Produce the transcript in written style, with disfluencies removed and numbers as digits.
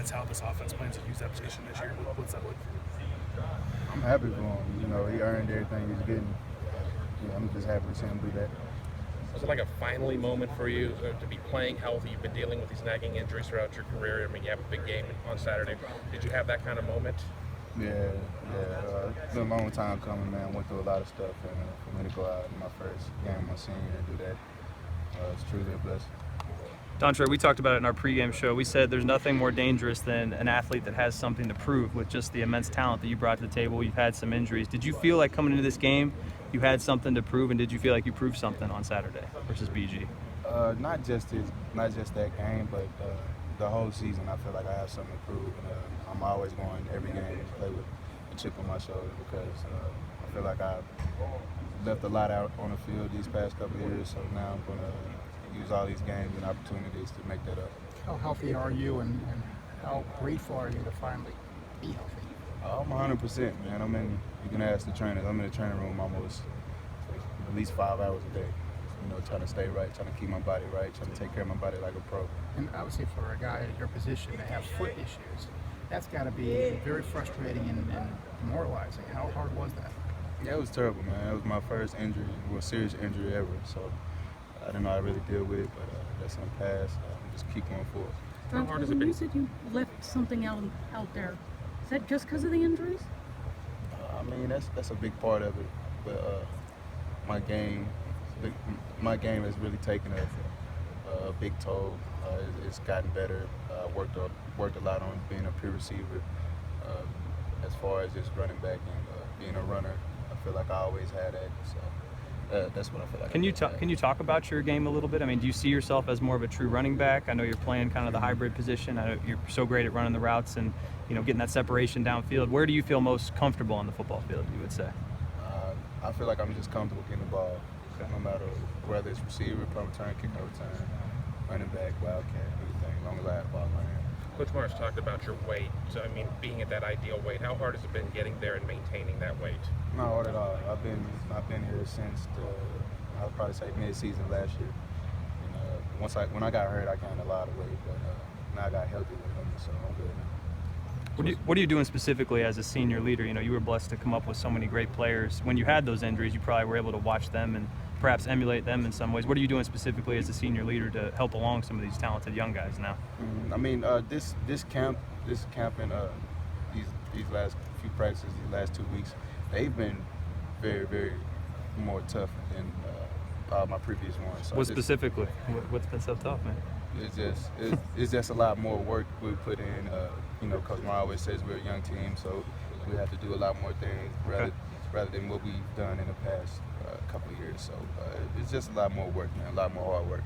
that's how this offense plans to use that position this year. What's that like for you? I'm happy for him. You know, he earned everything he's getting. Yeah, I'm just happy to see him do that. Was it like a finally moment for you to be playing healthy? You've been dealing with these nagging injuries throughout your career. I mean, you have a big game on Saturday. Did you have that kind of moment? Yeah. It's been a long time coming, man. Went through a lot of stuff, and for me to go out in my first game, my senior year, and do that, it's truly a blessing. Dontre, we talked about it in our pregame show. We said there's nothing more dangerous than an athlete that has something to prove with just the immense talent that you brought to the table. You've had some injuries. Did you feel like coming into this game you had something to prove, and did you feel like you proved something on Saturday versus BG? Not just that game, but the whole season. I feel like I have something to prove, and I'm always going every game to play with a chip on my shoulder because I feel like I've left a lot out on the field these past couple of years. So now I'm going to use all these games and opportunities to make that up. How healthy are you, and how grateful are you to finally be healthy? I'm 100%, man. You can ask the trainers. I'm in the training room almost at least 5 hours a day. You know, trying to stay right, trying to keep my body right, trying to take care of my body like a pro. And obviously for a guy in your position to have foot issues, that's got to be very frustrating and demoralizing. How hard was that? Yeah, it was terrible, man. It was my first injury, serious injury ever. So I didn't know how to really deal with it, but that's in the past. Just keep going forward. How hard has it When been? you said you left something out there, is that just because of the injuries? I mean, that's a big part of it, but my game has really taken a big toll. It's gotten better. Worked a lot on being a pure receiver. As far as just running back and being a runner, I feel like I always had that. So that's what I feel like. Can you talk about your game a little bit? I mean, do you see yourself as more of a true running back? I know you're playing kind of the hybrid position. I know you're so great at running the routes and getting that separation downfield. Where do you feel most comfortable on the football field, you would say? I feel like I'm just comfortable getting the ball, no matter whether it's receiver, punt return, kick return, running back, wildcat, anything, as long as I have the ball in my hand. Coach Morris talked about your weight. So, I mean, being at that ideal weight, how hard has it been getting there and maintaining that weight? Not hard at all. I've been here since I'll probably say mid-season last year. And, when I got hurt, I gained a lot of weight, but now I got healthy with him, so I'm good now. What are you doing specifically as a senior leader? You were blessed to come up with so many great players. When you had those injuries, you probably were able to watch them and perhaps emulate them in some ways. What are you doing specifically as a senior leader to help along some of these talented young guys now? I mean, this camp and these last few practices, these last 2 weeks, they've been very, very more tough than my previous ones. So What specifically? What's been so tough, man? It's just a lot more work we put in. Coach Mar always says we're a young team, so we have to do a lot more things rather than what we've done in the past couple of years. So it's just a lot more work, man, a lot more hard work.